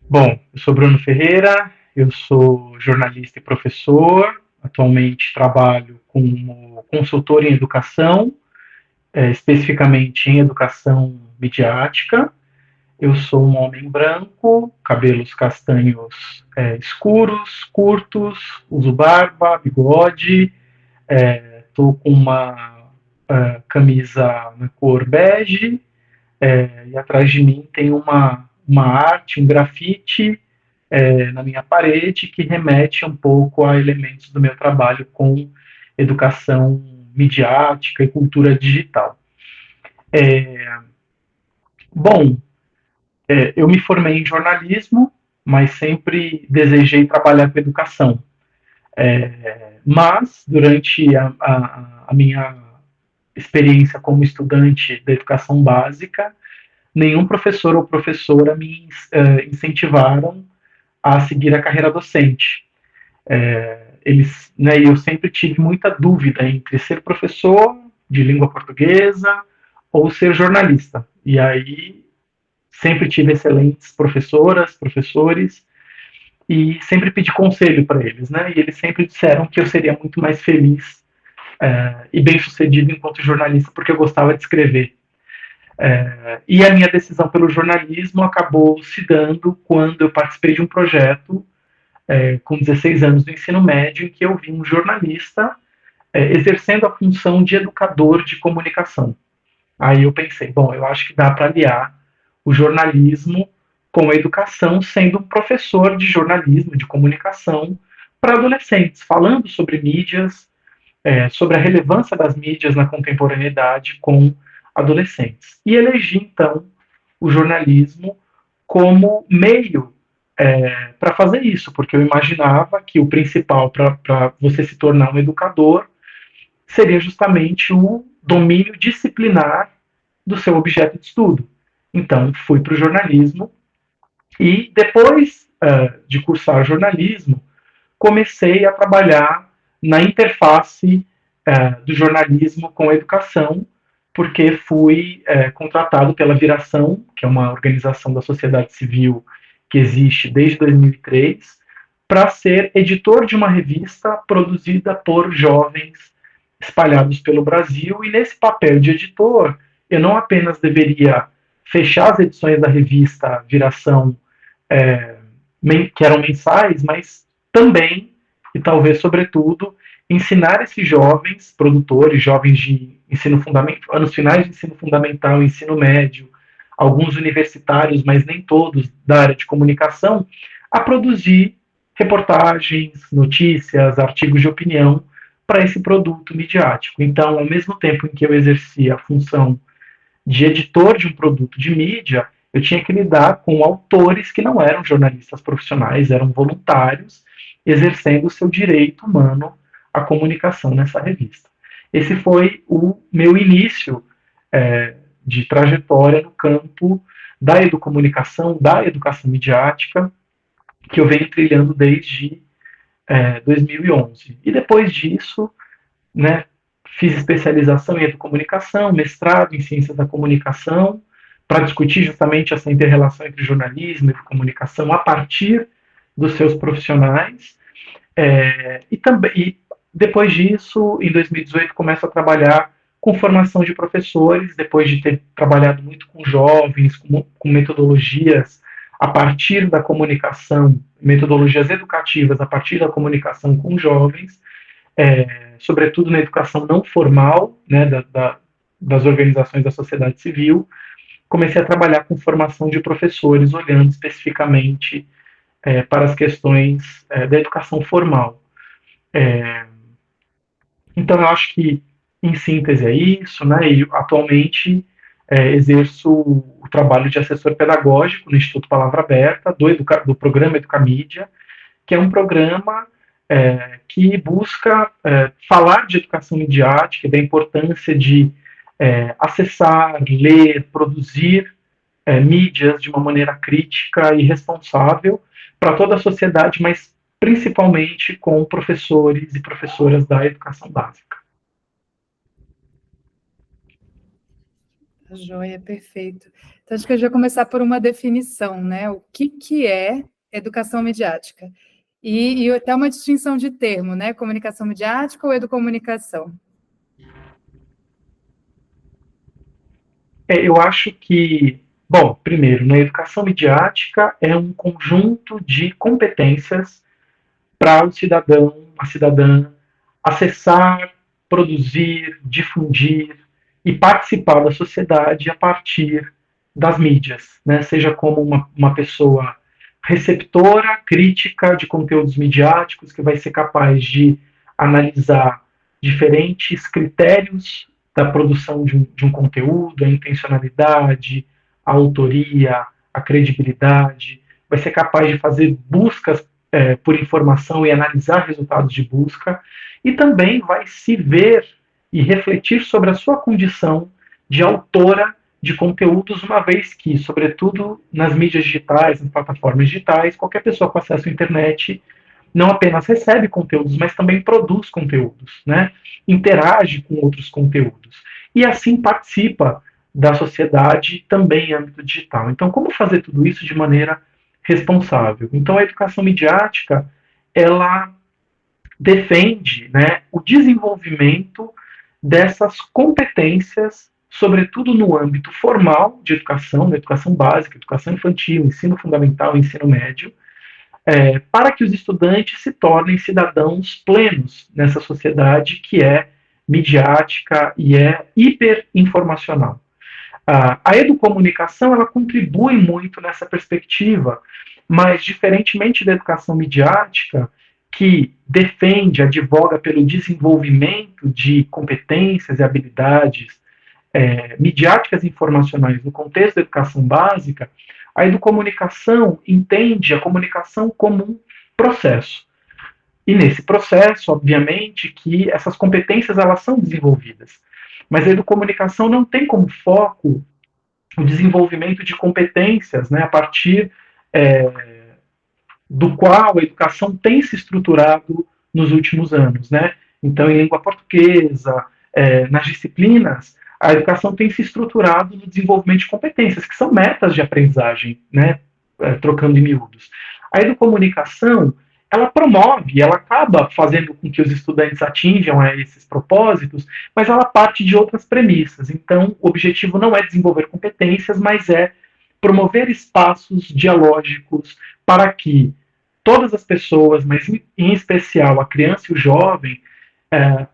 Bom, eu sou Bruno Ferreira, eu sou jornalista e professor. Atualmente trabalho como consultor em educação, especificamente em educação midiática. Eu sou um homem branco, cabelos castanhos escuros, curtos, uso barba, bigode, estou com uma camisa na cor bege, e atrás de mim tem uma arte, um grafite na minha parede que remete um pouco a elementos do meu trabalho com educação midiática e cultura digital. Bom, eu me formei em jornalismo, mas sempre desejei trabalhar com educação. Mas, durante a minha experiência como estudante da educação básica, nenhum professor ou professora me incentivaram a seguir a carreira docente. Eu sempre tive muita dúvida entre ser professor de língua portuguesa ou ser jornalista. E aí sempre tive excelentes professoras, professores e sempre pedi conselho para eles, né? E eles sempre disseram que eu seria muito mais feliz e bem sucedido enquanto jornalista porque eu gostava de escrever. E a minha decisão pelo jornalismo acabou se dando quando eu participei de um projeto com 16 anos do ensino médio, em que eu vi um jornalista exercendo a função de educador de comunicação. Aí eu pensei, bom, eu acho que dá para aliar o jornalismo com a educação, sendo um professor de jornalismo, de comunicação, para adolescentes, falando sobre mídias, sobre a relevância das mídias na contemporaneidade com adolescentes. E elegi, então, o jornalismo como meio para fazer isso, porque eu imaginava que o principal para você se tornar um educador seria justamente o domínio disciplinar do seu objeto de estudo. Então, fui para o jornalismo e depois de cursar jornalismo, comecei a trabalhar na interface do jornalismo com a educação, porque fui contratado pela Viração, que é uma organização da sociedade civil que existe desde 2003, para ser editor de uma revista produzida por jovens espalhados pelo Brasil. E nesse papel de editor, eu não apenas deveria fechar as edições da revista Viração, é, que eram mensais, mas também, e talvez sobretudo, ensinar esses jovens produtores, jovens de ensino fundamental, anos finais de ensino fundamental, ensino médio, alguns universitários, mas nem todos da área de comunicação, a produzir reportagens, notícias, artigos de opinião para esse produto midiático. Então, ao mesmo tempo em que eu exercia a função de editor de um produto de mídia, eu tinha que lidar com autores que não eram jornalistas profissionais, eram voluntários, exercendo o seu direito humano à comunicação nessa revista. Esse foi o meu início de trajetória no campo da educomunicação, da educação midiática, que eu venho trilhando desde 2011. E depois disso, né, fiz especialização em educomunicação, mestrado em ciências da comunicação, para discutir justamente essa inter-relação entre jornalismo e comunicação a partir dos seus profissionais. E depois disso, em 2018, começo a trabalhar com formação de professores, depois de ter trabalhado muito com jovens, com metodologias a partir da comunicação, metodologias educativas a partir da comunicação com jovens, sobretudo na educação não formal, né, das organizações da sociedade civil. Comecei a trabalhar com formação de professores, olhando especificamente para as questões da educação formal. Então, eu acho que, em síntese, é isso, né? E atualmente exerço o trabalho de assessor pedagógico no Instituto Palavra Aberta, do programa Educamídia, que é um programa que busca falar de educação midiática, da importância de acessar, ler, produzir mídias de uma maneira crítica e responsável para toda a sociedade, mas principalmente com professores e professoras da educação básica. Joia, perfeito. Então, acho que a gente vai começar por uma definição, né? O que é educação midiática? E até uma distinção de termo, né? Comunicação midiática ou educomunicação? Eu acho que, bom, primeiro, na educação midiática é um conjunto de competências para o cidadão, a cidadã acessar, produzir, difundir e participar da sociedade a partir das mídias, né? Seja como uma pessoa receptora, crítica de conteúdos midiáticos, que vai ser capaz de analisar diferentes critérios da produção de um conteúdo, a intencionalidade, a autoria, a credibilidade, vai ser capaz de fazer buscas por informação e analisar resultados de busca, e também vai se ver e refletir sobre a sua condição de autora de conteúdos, uma vez que, sobretudo nas mídias digitais, nas plataformas digitais, qualquer pessoa com acesso à internet não apenas recebe conteúdos, mas também produz conteúdos, né? Interage com outros conteúdos e assim participa da sociedade também em âmbito digital. Então, como fazer tudo isso de maneira responsável? Então, a educação midiática ela defende, né, o desenvolvimento dessas competências, sobretudo no âmbito formal de educação, da educação básica, educação infantil, ensino fundamental, ensino médio, para que os estudantes se tornem cidadãos plenos nessa sociedade que é midiática e é hiperinformacional. A educomunicação ela contribui muito nessa perspectiva, mas diferentemente da educação midiática, que defende, advoga pelo desenvolvimento de competências e habilidades midiáticas e informacionais no contexto da educação básica, a educomunicação entende a comunicação como um processo. E nesse processo, obviamente, que essas competências elas são desenvolvidas. Mas a educomunicação não tem como foco o desenvolvimento de competências, né, a partir do qual a educação tem se estruturado nos últimos anos, né? Então, em língua portuguesa, nas disciplinas, a educação tem se estruturado no desenvolvimento de competências, que são metas de aprendizagem, né? Trocando em miúdos. A educomunicação, ela promove, ela acaba fazendo com que os estudantes atinjam esses propósitos, mas ela parte de outras premissas. Então, o objetivo não é desenvolver competências, mas é promover espaços dialógicos para que todas as pessoas, mas em especial a criança e o jovem,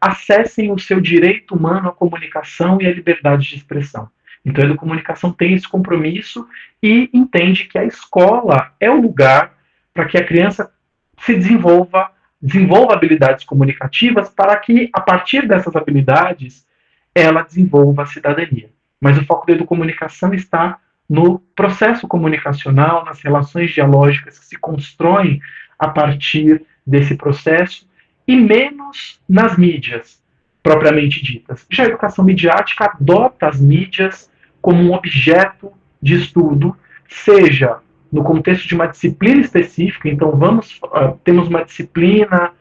acessem o seu direito humano à comunicação e à liberdade de expressão. Então, a educomunicação tem esse compromisso e entende que a escola é o lugar para que a criança se desenvolva habilidades comunicativas para que, a partir dessas habilidades, ela desenvolva a cidadania. Mas o foco da educomunicação está no processo comunicacional, nas relações dialógicas que se constroem a partir desse processo, e menos nas mídias propriamente ditas. Já a educação midiática adota as mídias como um objeto de estudo, seja no contexto de uma disciplina específica, então temos uma disciplina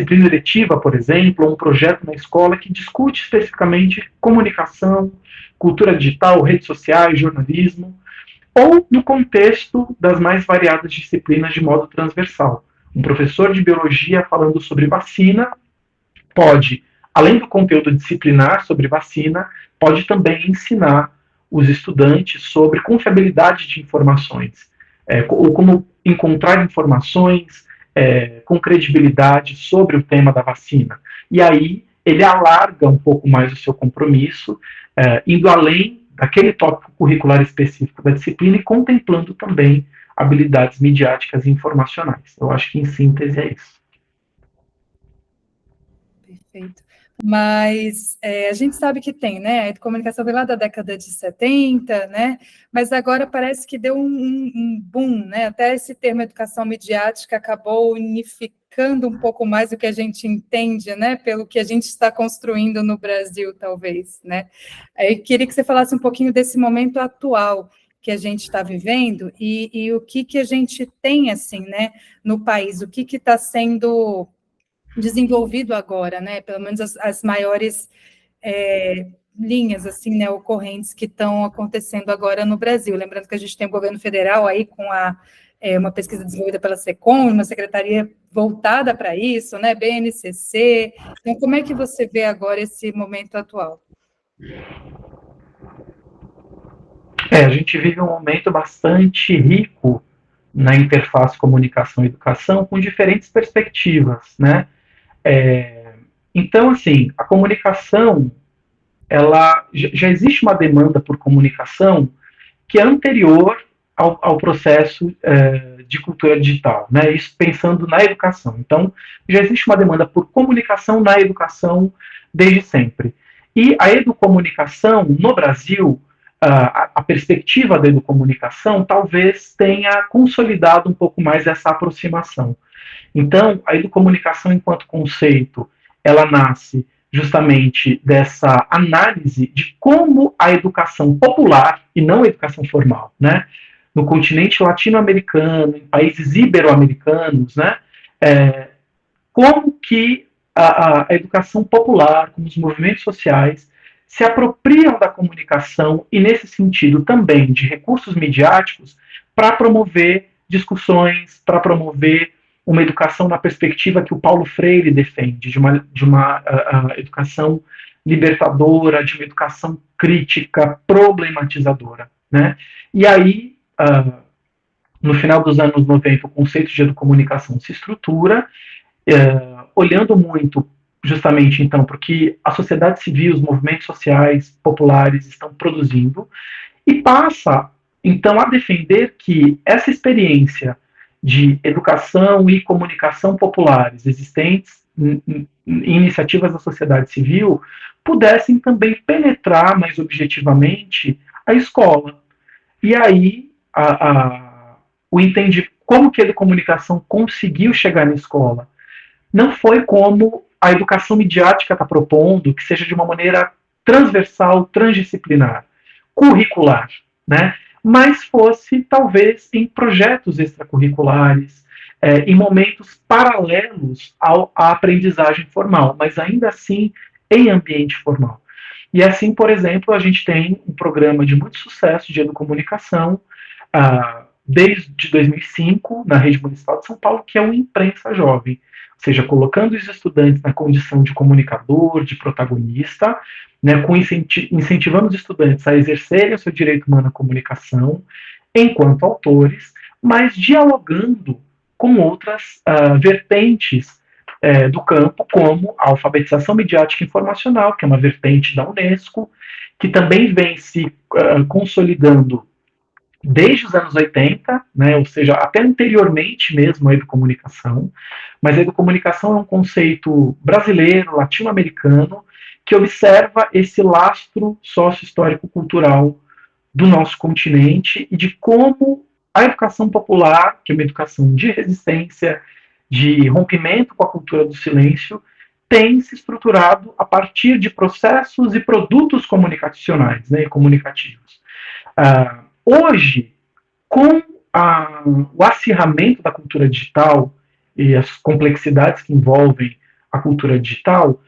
eletiva, por exemplo, ou um projeto na escola que discute especificamente comunicação, cultura digital, redes sociais, jornalismo, ou no contexto das mais variadas disciplinas de modo transversal. Um professor de biologia falando sobre vacina pode, além do conteúdo disciplinar sobre vacina, pode também ensinar os estudantes sobre confiabilidade de informações, ou como encontrar informações com credibilidade sobre o tema da vacina. E aí ele alarga um pouco mais o seu compromisso, indo além daquele tópico curricular específico da disciplina e contemplando também habilidades midiáticas e informacionais. Eu acho que, em síntese, é isso. Perfeito. Mas a gente sabe que tem, né? A comunicação veio lá da década de 70, né? Mas agora parece que deu um boom, né? Até esse termo educação midiática acabou unificando um pouco mais o que a gente entende, né? Pelo que a gente está construindo no Brasil, talvez, né? Aí queria que você falasse um pouquinho desse momento atual que a gente está vivendo e o que a gente tem, assim, né? No país, o que está sendo desenvolvido agora, né? Pelo menos as maiores linhas, assim, né, ocorrentes que estão acontecendo agora no Brasil. Lembrando que a gente tem o governo federal aí com uma pesquisa desenvolvida pela SECOM, uma secretaria voltada para isso, né, BNCC. Então, como é que você vê agora esse momento atual? A gente vive um momento bastante rico na interface comunicação e educação, com diferentes perspectivas, né? Então, assim, a comunicação, ela já existe uma demanda por comunicação que é anterior ao processo de cultura digital, né? Isso pensando na educação. Então, já existe uma demanda por comunicação na educação desde sempre. E a educomunicação no Brasil, a perspectiva da educomunicação talvez tenha consolidado um pouco mais essa aproximação. Então, a educomunicação enquanto conceito, ela nasce justamente dessa análise de como a educação popular, e não a educação formal, né, no continente latino-americano, em países ibero-americanos, né, como que a educação popular, como os movimentos sociais, se apropriam da comunicação e, nesse sentido, também de recursos midiáticos para promover discussões, para promover uma educação na perspectiva que o Paulo Freire defende, de uma educação libertadora, de uma educação crítica, problematizadora, né? E aí, no final dos anos 90, o conceito de educomunicação se estrutura, olhando muito justamente, então, para o que a sociedade civil, os movimentos sociais populares estão produzindo, e passa, então, a defender que essa experiência de educação e comunicação populares existentes em iniciativas da sociedade civil pudessem também penetrar mais objetivamente a escola. E aí, o entender como que a educomunicação conseguiu chegar na escola. Não foi como a educação midiática está propondo, que seja de uma maneira transversal, transdisciplinar, curricular, né? Mas fosse, talvez, em projetos extracurriculares, em momentos paralelos à aprendizagem formal, mas ainda assim em ambiente formal. E assim, por exemplo, a gente tem um programa de muito sucesso de educomunicação, desde 2005, na rede municipal de São Paulo, que é o Imprensa Jovem, ou seja, colocando os estudantes na condição de comunicador, de protagonista, né, incentivando os estudantes a exercerem o seu direito humano à comunicação, enquanto autores, mas dialogando com outras vertentes do campo, como a alfabetização midiática informacional, que é uma vertente da Unesco, que também vem se consolidando desde os anos 80, né, ou seja, até anteriormente mesmo à educomunicação, mas a educomunicação é um conceito brasileiro, latino-americano, que observa esse lastro sócio-histórico-cultural do nosso continente e de como a educação popular, que é uma educação de resistência, de rompimento com a cultura do silêncio, tem se estruturado a partir de processos e produtos comunicacionais, né, comunicativos. Hoje, com o acirramento da cultura digital e as complexidades que envolvem a cultura digital,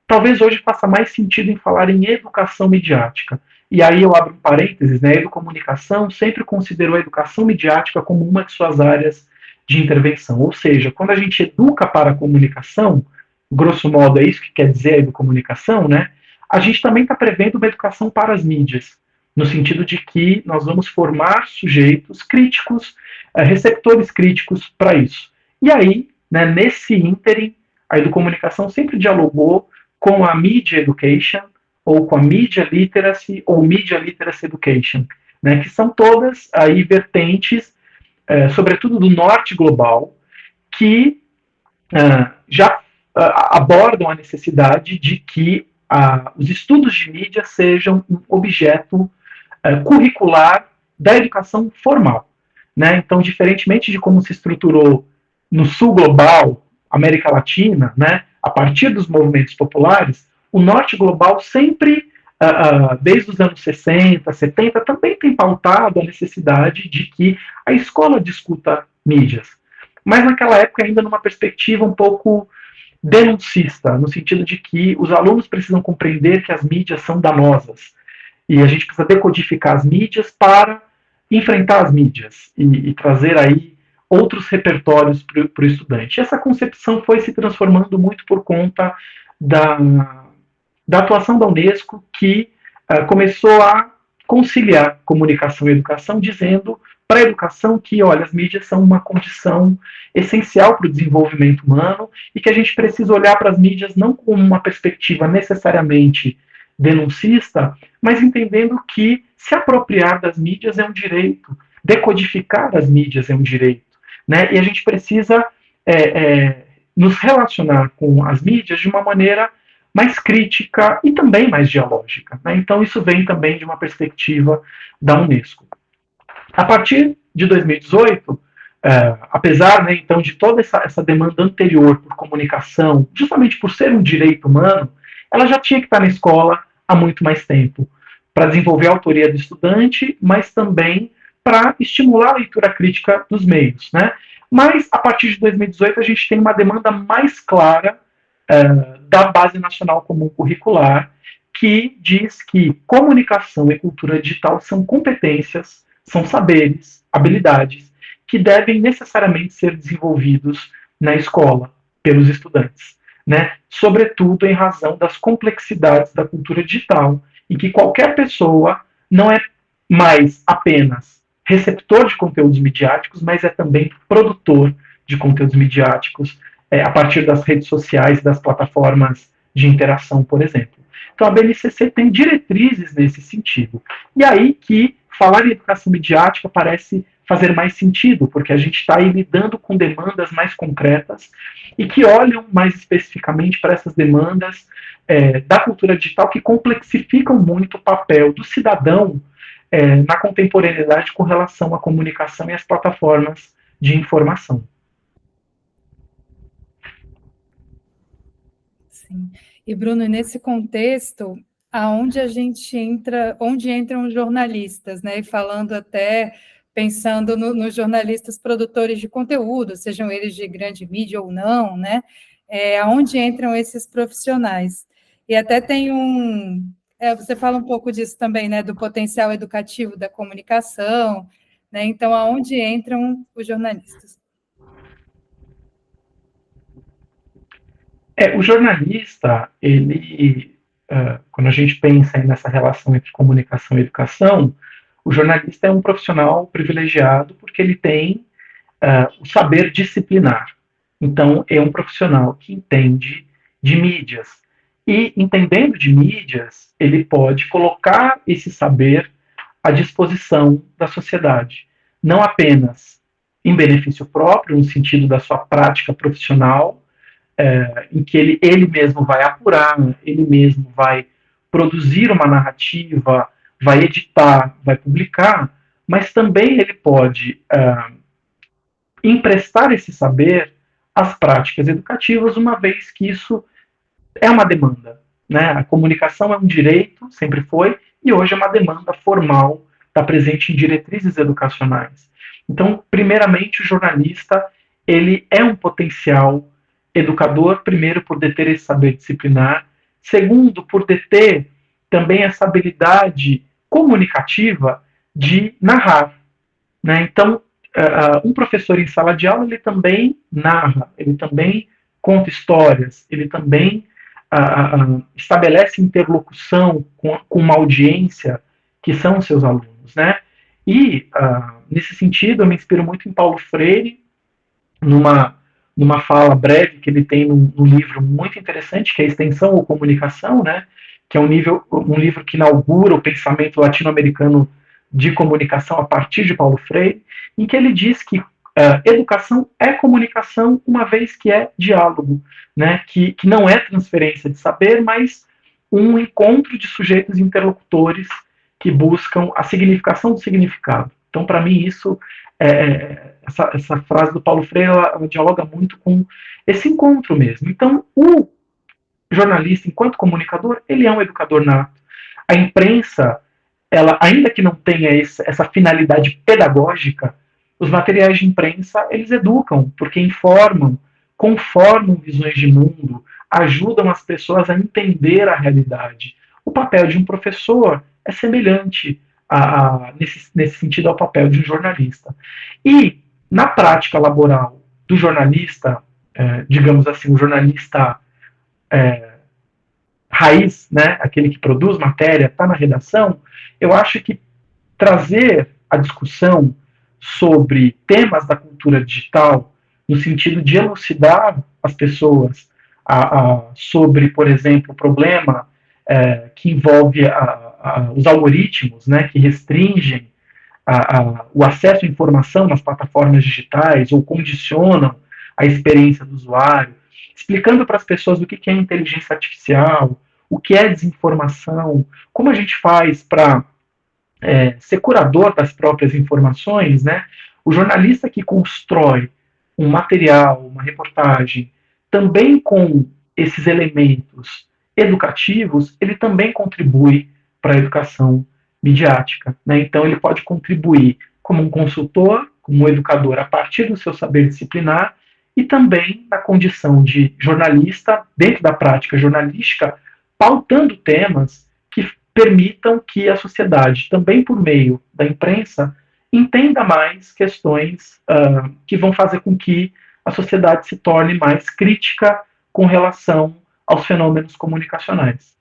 talvez hoje faça mais sentido em falar em educação midiática. E aí eu abro um parênteses, né? A educomunicação sempre considerou a educação midiática como uma de suas áreas de intervenção. Ou seja, quando a gente educa para a comunicação, grosso modo é isso que quer dizer a educomunicação, né? A gente também está prevendo uma educação para as mídias, no sentido de que nós vamos formar sujeitos críticos, receptores críticos para isso. E aí, né, nesse ínterim, a educomunicação sempre dialogou com a Media Education, ou com a Media Literacy, ou Media Literacy Education, né, que são todas aí vertentes, sobretudo do norte global, que já abordam a necessidade de que os estudos de mídia sejam um objeto curricular da educação formal, né? Então, diferentemente de como se estruturou no sul global, América Latina, né, a partir dos movimentos populares, o norte global sempre, desde os anos 60, 70, também tem pautado a necessidade de que a escola discuta mídias. Mas naquela época ainda numa perspectiva um pouco denuncista, no sentido de que os alunos precisam compreender que as mídias são danosas e a gente precisa decodificar as mídias para enfrentar as mídias e trazer aí outros repertórios para o estudante. Essa concepção foi se transformando muito por conta da, da atuação da Unesco, que começou a conciliar comunicação e educação, dizendo para a educação que, olha, as mídias são uma condição essencial para o desenvolvimento humano e que a gente precisa olhar para as mídias não com uma perspectiva necessariamente denuncista, mas entendendo que se apropriar das mídias é um direito, decodificar as mídias é um direito, né? E a gente precisa nos relacionar com as mídias de uma maneira mais crítica e também mais dialógica, né? Então isso vem também de uma perspectiva da Unesco. A partir de 2018, apesar, né, então, de toda essa demanda anterior por comunicação, justamente por ser um direito humano, ela já tinha que estar na escola há muito mais tempo, para desenvolver a autoria do estudante, mas também para estimular a leitura crítica dos meios, né? Mas, a partir de 2018, a gente tem uma demanda mais clara da Base Nacional Comum Curricular, que diz que comunicação e cultura digital são competências, são saberes, habilidades, que devem necessariamente ser desenvolvidos na escola, pelos estudantes, né? Sobretudo em razão das complexidades da cultura digital, e que qualquer pessoa não é mais apenas receptor de conteúdos midiáticos, mas é também produtor de conteúdos midiáticos a partir das redes sociais e das plataformas de interação, por exemplo. Então a BNCC tem diretrizes nesse sentido. E aí que falar em educação midiática parece fazer mais sentido, porque a gente está aí lidando com demandas mais concretas e que olham mais especificamente para essas demandas da cultura digital, que complexificam muito o papel do cidadão na contemporaneidade com relação à comunicação e às plataformas de informação. Sim. E, Bruno, nesse contexto, onde entram os jornalistas, né? E falando até, pensando nos jornalistas produtores de conteúdo, sejam eles de grande mídia ou não, né? Aonde entram esses profissionais. E até tem você fala um pouco disso também, né? Do potencial educativo da comunicação, né? Então, aonde entram os jornalistas? O jornalista, ele, quando a gente pensa nessa relação entre comunicação e educação, o jornalista é um profissional privilegiado porque ele tem o saber disciplinar. Então, é um profissional que entende de mídias. E, entendendo de mídias, ele pode colocar esse saber à disposição da sociedade. Não apenas em benefício próprio, no sentido da sua prática profissional, em que ele mesmo vai apurar, ele mesmo vai produzir uma narrativa, vai editar, vai publicar, mas também ele pode emprestar esse saber às práticas educativas, uma vez que isso é uma demanda, né? A comunicação é um direito, sempre foi, e hoje é uma demanda formal, está presente em diretrizes educacionais. Então, primeiramente, o jornalista ele é um potencial educador, primeiro, por deter esse saber disciplinar, segundo, por deter também essa habilidade comunicativa de narrar, né? Então, um professor em sala de aula, ele também narra, ele também conta histórias, ele também estabelece interlocução com uma audiência que são os seus alunos, né? E, nesse sentido, eu me inspiro muito em Paulo Freire, numa fala breve que ele tem num livro muito interessante, que é Extensão ou Comunicação, né? Que é um livro que inaugura o pensamento latino-americano de comunicação a partir de Paulo Freire, em que ele diz que educação é comunicação, uma vez que é diálogo, né? Que não é transferência de saber, mas um encontro de sujeitos interlocutores que buscam a significação do significado. Então, para mim, isso essa frase do Paulo Freire, ela dialoga muito com esse encontro mesmo. Então, o jornalista, enquanto comunicador, ele é um educador nato. A imprensa, ela, ainda que não tenha essa finalidade pedagógica, os materiais de imprensa, eles educam, porque informam, conformam visões de mundo, ajudam as pessoas a entender a realidade. O papel de um professor é semelhante nesse sentido ao papel de um jornalista. E na prática laboral do jornalista, digamos assim, o jornalista raiz, né, aquele que produz matéria, está na redação, eu acho que trazer a discussão sobre temas da cultura digital, no sentido de elucidar as pessoas sobre, por exemplo, o problema que envolve os algoritmos, né, que restringem o acesso à informação nas plataformas digitais ou condicionam a experiência do usuário, explicando para as pessoas o que é inteligência artificial, o que é desinformação, como a gente faz para ser curador das próprias informações, né? O jornalista que constrói um material, uma reportagem, também com esses elementos educativos, ele também contribui para a educação midiática, né? Então ele pode contribuir como um consultor, como um educador a partir do seu saber disciplinar e também na condição de jornalista, dentro da prática jornalística, pautando temas que permitam que a sociedade, também por meio da imprensa, entenda mais questões que vão fazer com que a sociedade se torne mais crítica com relação aos fenômenos comunicacionais.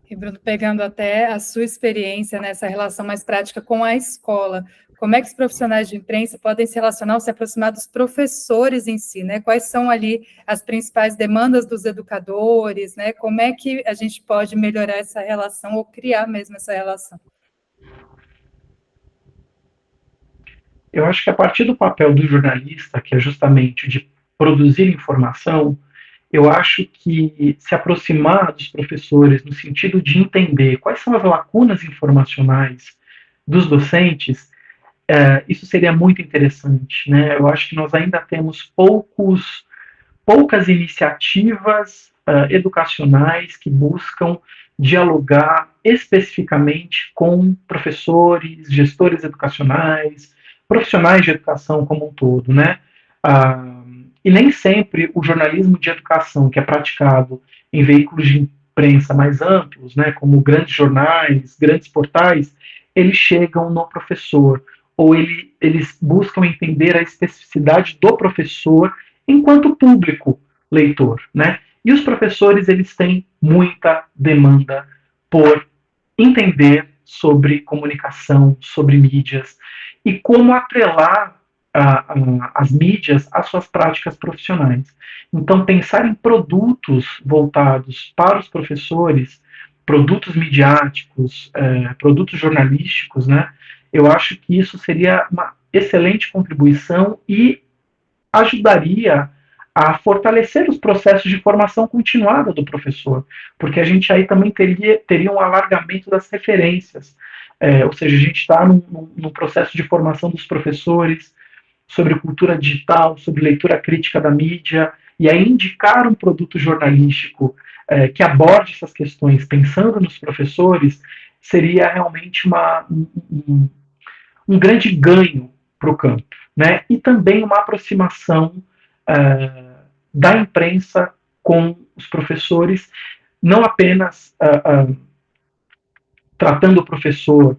E, Bruno, pegando até a sua experiência nessa relação mais prática com a escola, como é que os profissionais de imprensa podem se relacionar ou se aproximar dos professores em si, né? Quais são ali as principais demandas dos educadores, né? Como é que a gente pode melhorar essa relação ou criar mesmo essa relação? Eu acho que a partir do papel do jornalista, que é justamente de produzir informação, eu acho que se aproximar dos professores no sentido de entender quais são as lacunas informacionais dos docentes, isso seria muito interessante, né? Eu acho que nós ainda temos poucas iniciativas educacionais que buscam dialogar especificamente com professores, gestores educacionais, profissionais de educação como um todo, né? E nem sempre o jornalismo de educação que é praticado em veículos de imprensa mais amplos, né, como grandes jornais, grandes portais, eles chegam no professor, ou eles buscam entender a especificidade do professor enquanto público leitor, né? E os professores, eles têm muita demanda por entender sobre comunicação, sobre mídias, e como atrelar as mídias às suas práticas profissionais. Então, pensar em produtos voltados para os professores, produtos midiáticos, produtos jornalísticos, né? Eu acho que isso seria uma excelente contribuição e ajudaria a fortalecer os processos de formação continuada do professor, porque a gente aí também teria um alargamento das referências, ou seja, a gente está num processo de formação dos professores sobre cultura digital, sobre leitura crítica da mídia, e aí indicar um produto jornalístico que aborde essas questões pensando nos professores seria realmente um grande ganho para o campo, né? E também uma aproximação da imprensa com os professores, não apenas tratando o professor,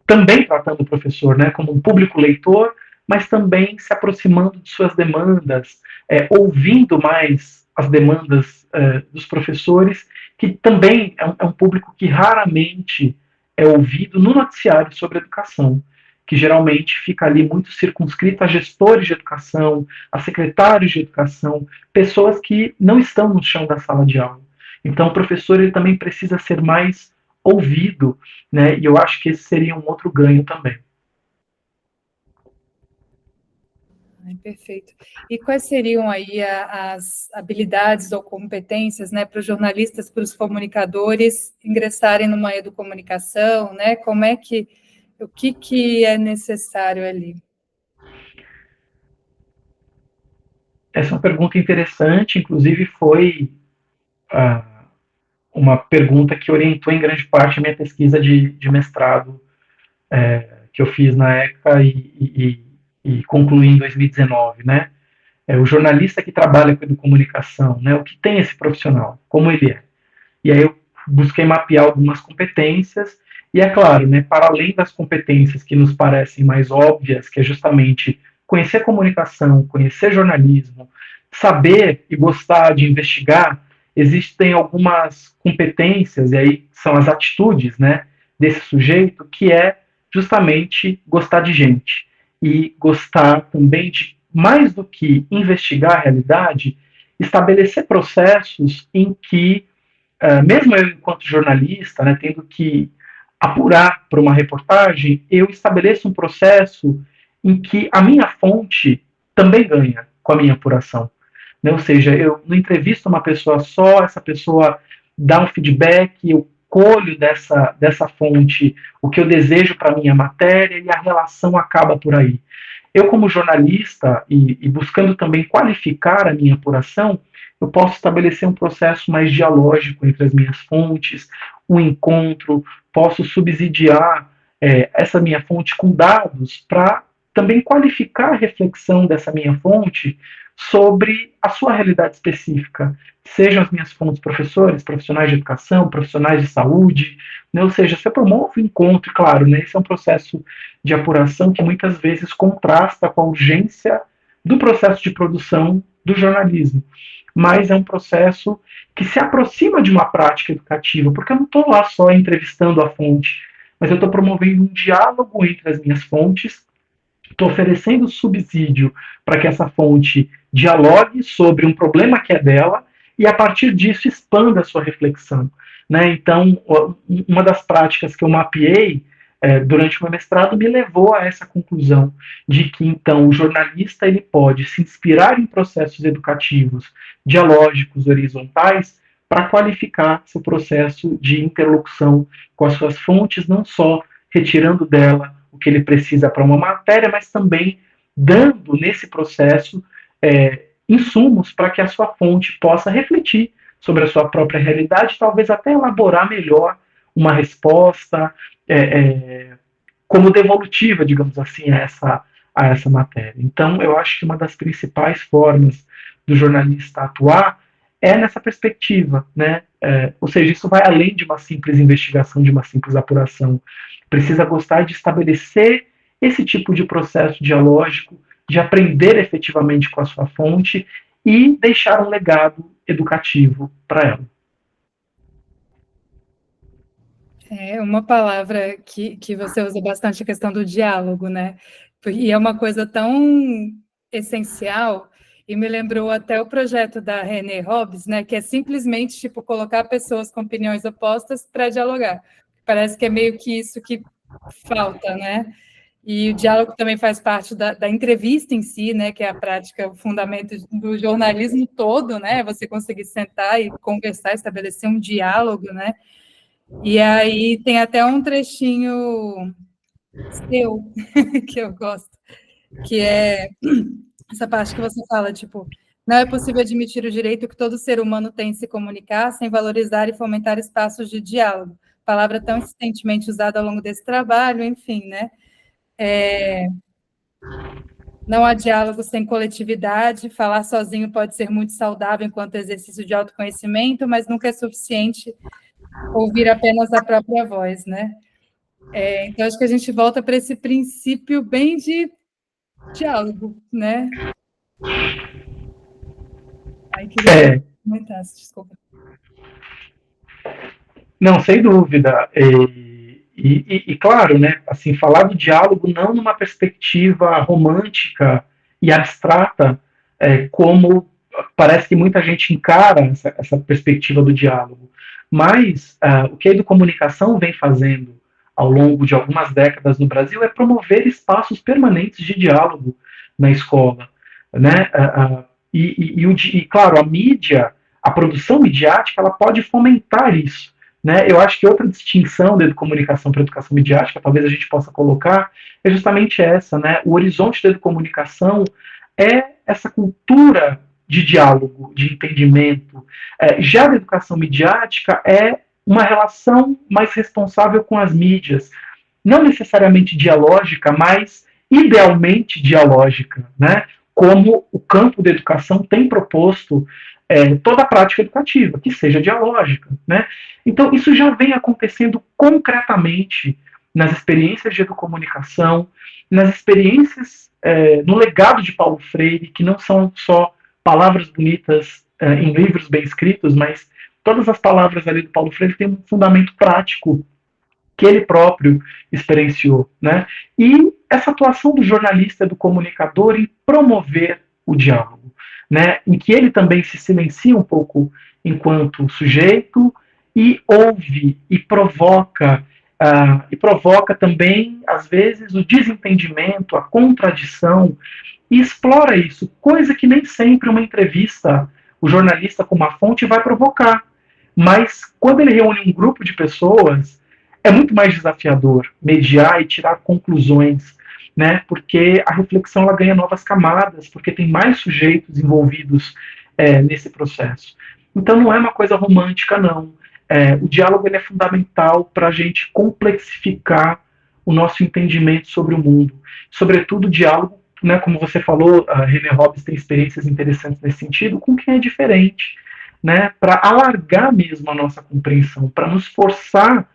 também tratando o professor, né, como um público leitor, mas também se aproximando de suas demandas, ouvindo mais as demandas dos professores, que também é um público que raramente é ouvido no noticiário sobre educação, que geralmente fica ali muito circunscrito a gestores de educação, a secretários de educação, pessoas que não estão no chão da sala de aula. Então, o professor ele também precisa ser mais ouvido, né? E eu acho que esse seria um outro ganho também. Perfeito. E quais seriam aí as habilidades ou competências, né, para os jornalistas, para os comunicadores ingressarem numa educomunicação, né? Como é que, o que é necessário ali? Essa é uma pergunta interessante, inclusive foi uma pergunta que orientou em grande parte a minha pesquisa de mestrado que eu fiz na ECA e concluí em 2019, né? O jornalista que trabalha com educomunicação, né? O que tem esse profissional, como ele é. E aí eu busquei mapear algumas competências, e é claro, né, para além das competências que nos parecem mais óbvias, que é justamente conhecer comunicação, conhecer jornalismo, saber e gostar de investigar, existem algumas competências, e aí são as atitudes, né, desse sujeito, que é justamente gostar de gente, e gostar também de, mais do que investigar a realidade, estabelecer processos em que mesmo eu, enquanto jornalista, né, tendo que apurar para uma reportagem, eu estabeleço um processo em que a minha fonte também ganha com a minha apuração. Né? Ou seja, eu não entrevisto uma pessoa só, essa pessoa dá um feedback, eu colho dessa fonte o que eu desejo para a minha matéria e a relação acaba por aí. Eu, como jornalista, e buscando também qualificar a minha apuração, eu posso estabelecer um processo mais dialógico entre as minhas fontes, um encontro, posso subsidiar essa minha fonte com dados para também qualificar a reflexão dessa minha fonte sobre a sua realidade específica, sejam as minhas fontes professores, profissionais de educação, profissionais de saúde, né? Ou seja, você promove o encontro, claro, né? Esse é um processo de apuração que muitas vezes contrasta com a urgência do processo de produção do jornalismo, mas é um processo que se aproxima de uma prática educativa, porque eu não estou lá só entrevistando a fonte, mas eu estou promovendo um diálogo entre as minhas fontes, estou oferecendo subsídio para que essa fonte dialogue sobre um problema que é dela e, a partir disso, expanda a sua reflexão. Né? Então, uma das práticas que eu mapeei durante o meu mestrado me levou a essa conclusão de que, então, o jornalista ele pode se inspirar em processos educativos, dialógicos, horizontais, para qualificar seu processo de interlocução com as suas fontes, não só retirando dela o que ele precisa para uma matéria, mas também dando nesse processo insumos para que a sua fonte possa refletir sobre a sua própria realidade, talvez até elaborar melhor uma resposta como devolutiva, digamos assim, a essa matéria. Então, eu acho que uma das principais formas do jornalista atuar é nessa perspectiva, né? Ou seja, isso vai além de uma simples investigação, de uma simples apuração. Precisa gostar de estabelecer esse tipo de processo dialógico, de aprender efetivamente com a sua fonte e deixar um legado educativo para ela. É uma palavra que você usa bastante, a questão do diálogo, né? E é uma coisa tão essencial, e me lembrou até o projeto da René Hobbes, né? Que é simplesmente tipo colocar pessoas com opiniões opostas para dialogar. Parece que é meio que isso que falta, né? E o diálogo também faz parte da entrevista em si, né? Que é a prática, o fundamento do jornalismo todo, né? Você conseguir sentar e conversar, estabelecer um diálogo, né? E aí tem até um trechinho seu que eu gosto, que é essa parte que você fala, tipo, não é possível admitir o direito que todo ser humano tem de se comunicar sem valorizar e fomentar espaços de diálogo. Palavra tão insistentemente usada ao longo desse trabalho, enfim, né? Não há diálogo sem coletividade, falar sozinho pode ser muito saudável enquanto exercício de autoconhecimento, mas nunca é suficiente ouvir apenas a própria voz, né? Então, acho que a gente volta para esse princípio bem de diálogo, né? Aí queria comentar, desculpa. Não, sem dúvida. E claro, né, assim, falar do diálogo não numa perspectiva romântica e abstrata, como parece que muita gente encara essa perspectiva do diálogo. Mas o que a educomunicação vem fazendo ao longo de algumas décadas no Brasil é promover espaços permanentes de diálogo na escola. Né? E claro, a mídia, a produção midiática, ela pode fomentar isso. Né? Eu acho que outra distinção da comunicação para a educação midiática, talvez a gente possa colocar, é justamente essa. Né? O horizonte da comunicação é essa cultura de diálogo, de entendimento. Já a educação midiática é uma relação mais responsável com as mídias, não necessariamente dialógica, mas idealmente dialógica, né? Como o campo da educação tem proposto toda a prática educativa, que seja dialógica, né? Então, isso já vem acontecendo concretamente nas experiências de educomunicação, nas experiências, no legado de Paulo Freire, que não são só palavras bonitas em livros bem escritos, mas todas as palavras ali do Paulo Freire têm um fundamento prático que ele próprio experienciou, né? E essa atuação do jornalista, do comunicador em promover o diálogo, né? Em que ele também se silencia um pouco enquanto sujeito e ouve e provoca também às vezes o desentendimento, a contradição e explora isso, coisa que nem sempre uma entrevista, o jornalista com uma fonte vai provocar. Mas quando ele reúne um grupo de pessoas, é muito mais desafiador mediar e tirar conclusões, né? Porque a reflexão ela ganha novas camadas, porque tem mais sujeitos envolvidos nesse processo. Então não é uma coisa romântica, não. O diálogo ele é fundamental para a gente complexificar o nosso entendimento sobre o mundo. Sobretudo o diálogo, né, como você falou, a René Hobbes tem experiências interessantes nesse sentido, com quem é diferente, né, para alargar mesmo a nossa compreensão, para nos forçar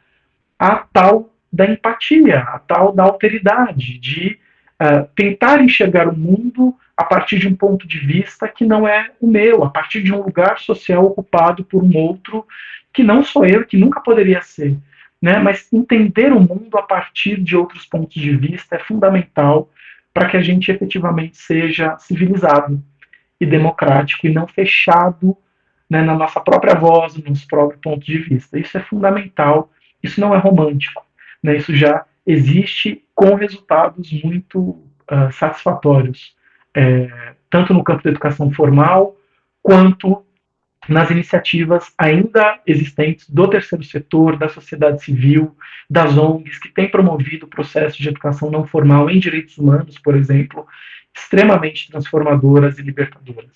a tal da empatia, a tal da alteridade, de tentar enxergar o mundo a partir de um ponto de vista que não é o meu, a partir de um lugar social ocupado por um outro que não sou eu, que nunca poderia ser. Né? Mas entender o mundo a partir de outros pontos de vista é fundamental para que a gente efetivamente seja civilizado e democrático e não fechado, né, na nossa própria voz, no nosso próprio ponto de vista. Isso é fundamental, isso não é romântico, né, isso já existe com resultados muito satisfatórios, tanto no campo da educação formal, quanto nas iniciativas ainda existentes do terceiro setor, da sociedade civil, das ONGs, que têm promovido processos de educação não formal em direitos humanos, por exemplo, extremamente transformadoras e libertadoras.